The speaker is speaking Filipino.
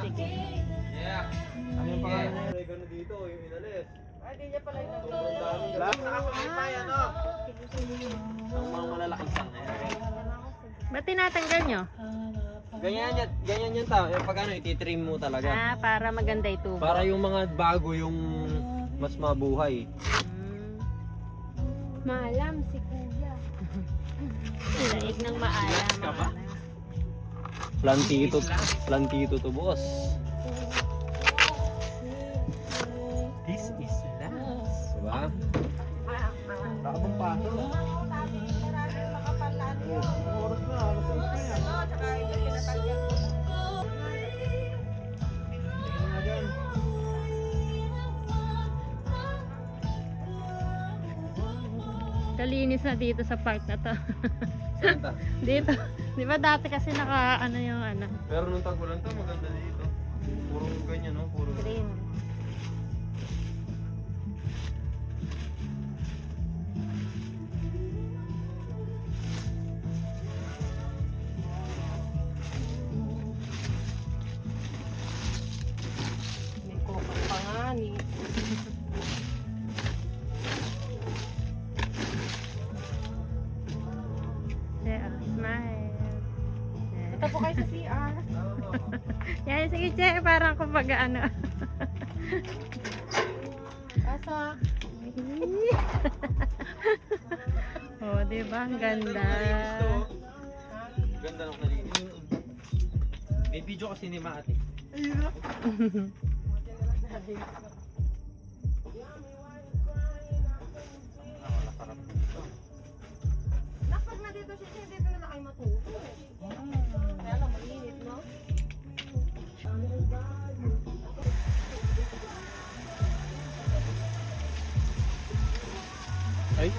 Sige. Yeah. Ano yung pangalan niya? Regano dito, yung inalis. Ay, di niya pala yung Sobrang dami. Lahat nakapalipay, ano? Ang mga malalaking sang na yan. Ba't tinatanggal nyo? Ganyan yan tao. Pag ano, ititrim mo talaga. Ah, para maganda itubo. Para yung mga bago, yung mas mabuhay. Maalam si Kuya. Laig ng maalam. Plantito to, boss. This is last. Diba? Nakabang pato. Oras na, alas 6 na yan. Tsaka ito pinatanggal ko. Tingnan nga dyan. Kalinis na dito sa park na to. Saan ta? Dito. Di ba dati kasi naka ano yung ano? Pero nung tag-ulan to, maganda dito. Puro ganyan, no? Puro Green. May coca pa nga ni. Yeah, smile. Punta po kayo sa CR. Yan, sige, Che. Parang kumbaga ano. Asa? Oh, di ba? Ang ganda. Ganda ng nalinis. May video kasi ni Maati. Nakpag na dito siya, dito na kayo matuto. Kaya lang mainit, no? Ay!